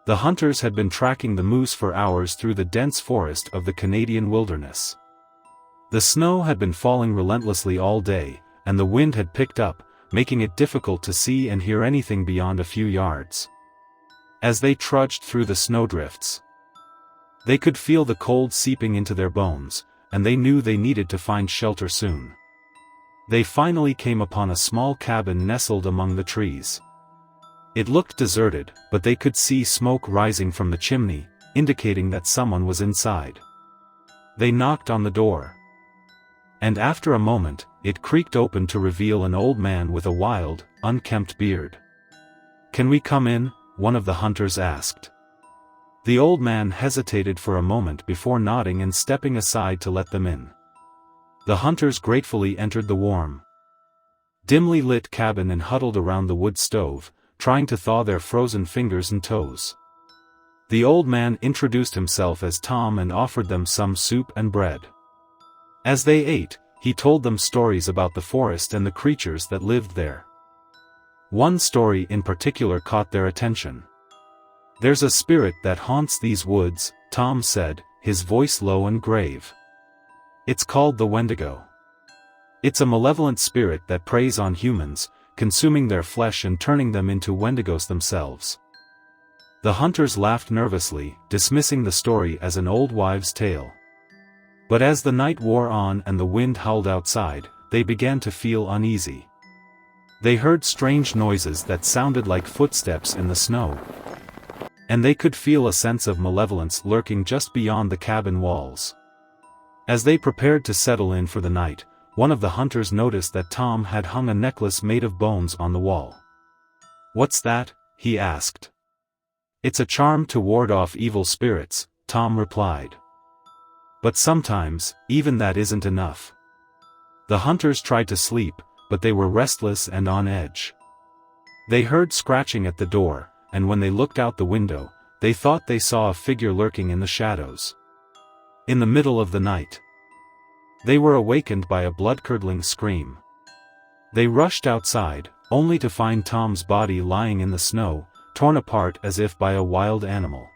The hunters had been tracking the moose for hours through the dense forest of the Canadian wilderness. The snow had been falling relentlessly all day, and the wind had picked up, making it difficult to see and hear anything beyond a few yards. As they trudged through the snowdrifts, they could feel the cold seeping into their bones, and they knew they needed to find shelter soon. They finally came upon a small cabin nestled among the trees. It looked deserted, but they could see smoke rising from the chimney, indicating that someone was inside. They knocked on the door. And after a moment, it creaked open to reveal an old man with a wild, unkempt beard. "Can we come in?" one of the hunters asked. The old man hesitated for a moment before nodding and stepping aside to let them in. The hunters gratefully entered the warm, dimly lit cabin and huddled around the wood stove, trying to thaw their frozen fingers and toes. The old man introduced himself as Tom and offered them some soup and bread. As they ate, he told them stories about the forest and the creatures that lived there. One story in particular caught their attention. "There's a spirit that haunts these woods," Tom said, his voice low and grave. "It's called the Wendigo. It's a malevolent spirit that preys on humans, consuming their flesh and turning them into Wendigos themselves." The hunters laughed nervously, dismissing the story as an old wives' tale. But as the night wore on and the wind howled outside, they began to feel uneasy. They heard strange noises that sounded like footsteps in the snow. And they could feel a sense of malevolence lurking just beyond the cabin walls. As they prepared to settle in for the night, one of the hunters noticed that Tom had hung a necklace made of bones on the wall. "What's that?" he asked. "It's a charm to ward off evil spirits," Tom replied. "But sometimes, even that isn't enough." The hunters tried to sleep, but they were restless and on edge. They heard scratching at the door, and when they looked out the window, they thought they saw a figure lurking in the shadows. In the middle of the night, they were awakened by a blood-curdling scream. They rushed outside, only to find Tom's body lying in the snow, torn apart as if by a wild animal.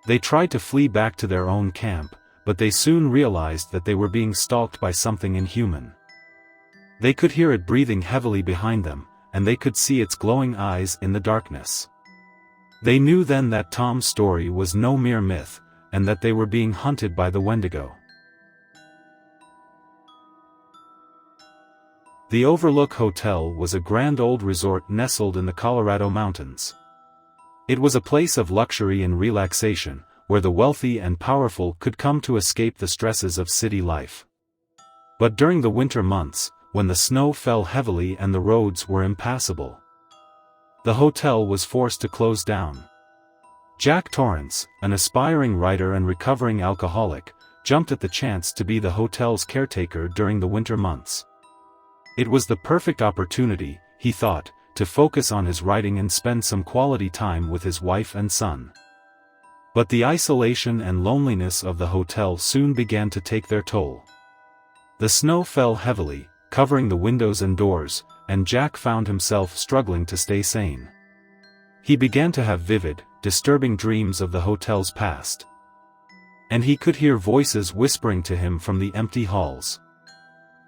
They tried to flee back to their own camp, but they soon realized that they were being stalked by something inhuman. They could hear it breathing heavily behind them, and they could see its glowing eyes in the darkness. They knew then that Tom's story was no mere myth, and that they were being hunted by the Wendigo. The Overlook Hotel was a grand old resort nestled in the Colorado mountains. It was a place of luxury and relaxation, where the wealthy and powerful could come to escape the stresses of city life. But during the winter months, when the snow fell heavily and the roads were impassable, the hotel was forced to close down. Jack Torrance, an aspiring writer and recovering alcoholic, jumped at the chance to be the hotel's caretaker during the winter months. It was the perfect opportunity, he thought, to focus on his writing and spend some quality time with his wife and son. But the isolation and loneliness of the hotel soon began to take their toll. The snow fell heavily, covering the windows and doors, and Jack found himself struggling to stay sane. He began to have vivid, disturbing dreams of the hotel's past. And he could hear voices whispering to him from the empty halls.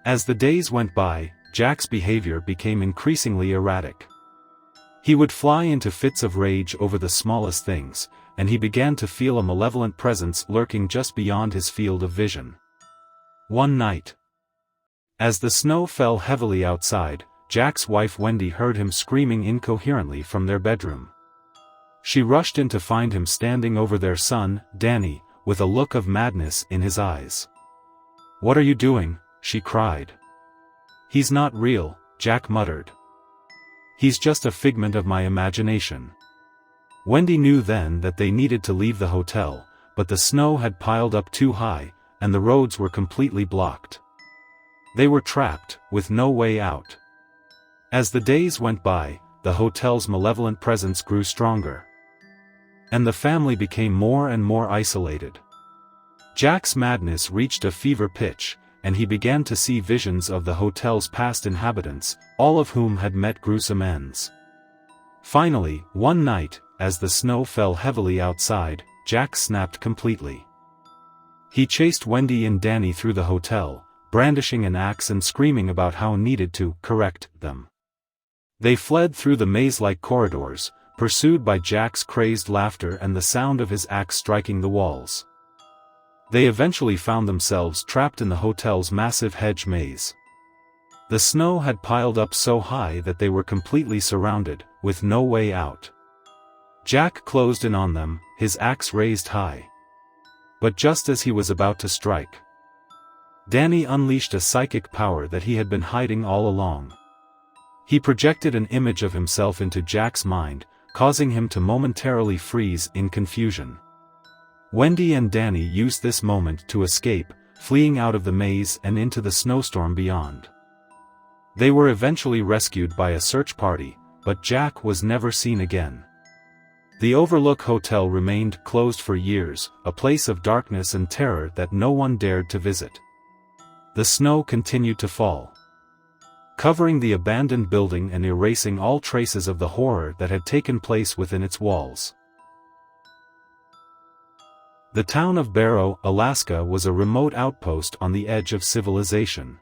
As the days went by, Jack's behavior became increasingly erratic. He would fly into fits of rage over the smallest things, and he began to feel a malevolent presence lurking just beyond his field of vision. One night, as the snow fell heavily outside, Jack's wife Wendy heard him screaming incoherently from their bedroom. She rushed in to find him standing over their son, Danny, with a look of madness in his eyes. "What are you doing?" she cried. "He's not real," Jack muttered. "He's just a figment of my imagination." Wendy knew then that they needed to leave the hotel, but the snow had piled up too high, and the roads were completely blocked. They were trapped, with no way out. As the days went by, the hotel's malevolent presence grew stronger. And the family became more and more isolated. Jack's madness reached a fever pitch, and he began to see visions of the hotel's past inhabitants, all of whom had met gruesome ends. Finally, one night, as the snow fell heavily outside, Jack snapped completely. He chased Wendy and Danny through the hotel, brandishing an axe and screaming about how needed to correct them. They fled through the maze-like corridors, pursued by Jack's crazed laughter and the sound of his axe striking the walls. They eventually found themselves trapped in the hotel's massive hedge maze. The snow had piled up so high that they were completely surrounded, with no way out. Jack closed in on them, his axe raised high. But just as he was about to strike, Danny unleashed a psychic power that he had been hiding all along. He projected an image of himself into Jack's mind, causing him to momentarily freeze in confusion. Wendy and Danny used this moment to escape, fleeing out of the maze and into the snowstorm beyond. They were eventually rescued by a search party, but Jack was never seen again. The Overlook Hotel remained closed for years, a place of darkness and terror that no one dared to visit. The snow continued to fall, covering the abandoned building and erasing all traces of the horror that had taken place within its walls. The town of Barrow, Alaska was a remote outpost on the edge of civilization.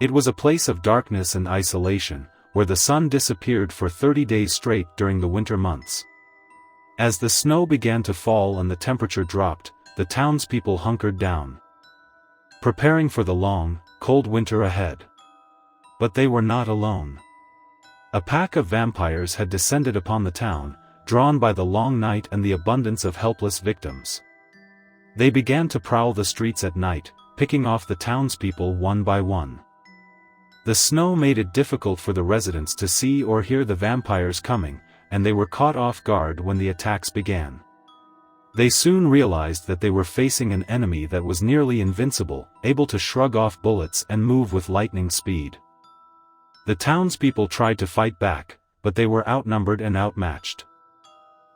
It was a place of darkness and isolation, where the sun disappeared for 30 days straight during the winter months. As the snow began to fall and the temperature dropped, the townspeople hunkered down, preparing for the long, cold winter ahead. But they were not alone. A pack of vampires had descended upon the town, drawn by the long night and the abundance of helpless victims. They began to prowl the streets at night, picking off the townspeople one by one. The snow made it difficult for the residents to see or hear the vampires coming, and they were caught off guard when the attacks began. They soon realized that they were facing an enemy that was nearly invincible, able to shrug off bullets and move with lightning speed. The townspeople tried to fight back, but they were outnumbered and outmatched.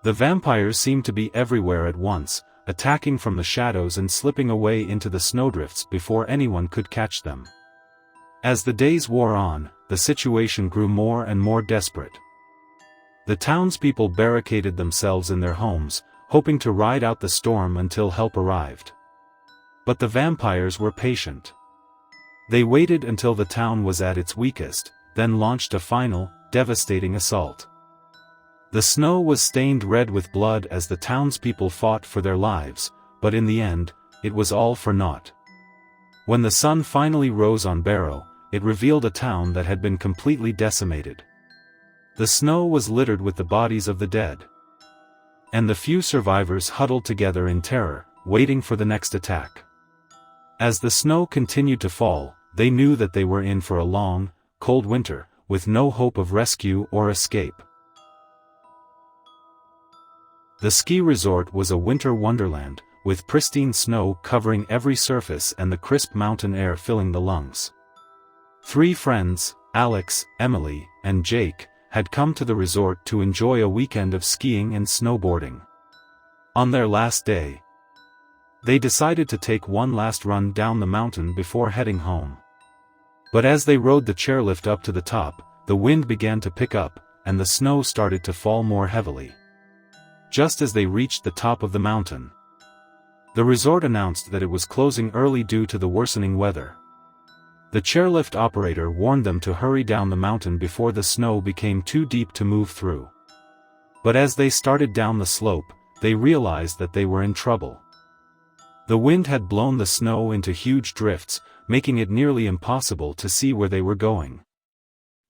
The vampires seemed to be everywhere at once, attacking from the shadows and slipping away into the snowdrifts before anyone could catch them. As the days wore on, the situation grew more and more desperate. The townspeople barricaded themselves in their homes, hoping to ride out the storm until help arrived. But the vampires were patient. They waited until the town was at its weakest, then launched a final, devastating assault. The snow was stained red with blood as the townspeople fought for their lives, but in the end, it was all for naught. When the sun finally rose on Barrow, it revealed a town that had been completely decimated. The snow was littered with the bodies of the dead, and the few survivors huddled together in terror, waiting for the next attack. As the snow continued to fall, they knew that they were in for a long, cold winter, with no hope of rescue or escape. The ski resort was a winter wonderland, with pristine snow covering every surface and the crisp mountain air filling the lungs. 3 friends, Alex, Emily, and Jake, had come to the resort to enjoy a weekend of skiing and snowboarding. On their last day, they decided to take one last run down the mountain before heading home. But as they rode the chairlift up to the top, the wind began to pick up, and the snow started to fall more heavily. Just as they reached the top of the mountain, the resort announced that it was closing early due to the worsening weather. The chairlift operator warned them to hurry down the mountain before the snow became too deep to move through. But as they started down the slope, they realized that they were in trouble. The wind had blown the snow into huge drifts, making it nearly impossible to see where they were going.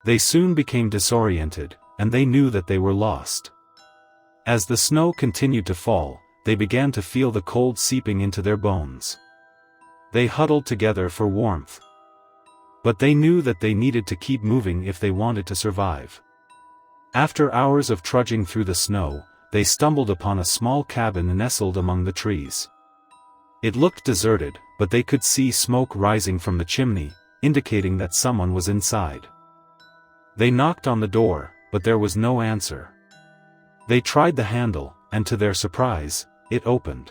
They soon became disoriented, and they knew that they were lost. As the snow continued to fall, they began to feel the cold seeping into their bones. They huddled together for warmth. But they knew that they needed to keep moving if they wanted to survive. After hours of trudging through the snow, they stumbled upon a small cabin nestled among the trees. It looked deserted, but they could see smoke rising from the chimney, indicating that someone was inside. They knocked on the door, but there was no answer. They tried the handle, and to their surprise, it opened.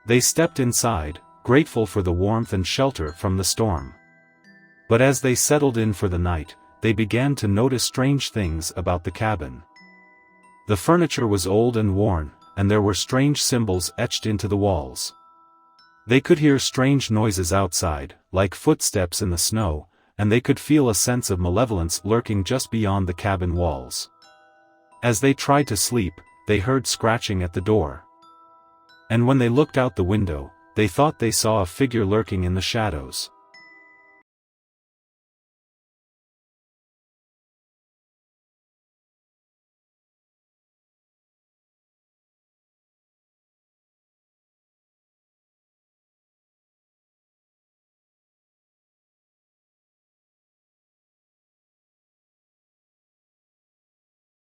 They stepped inside, grateful for the warmth and shelter from the storm. But as they settled in for the night, they began to notice strange things about the cabin. The furniture was old and worn, and there were strange symbols etched into the walls. They could hear strange noises outside, like footsteps in the snow, and they could feel a sense of malevolence lurking just beyond the cabin walls. As they tried to sleep, they heard scratching at the door. And when they looked out the window, they thought they saw a figure lurking in the shadows.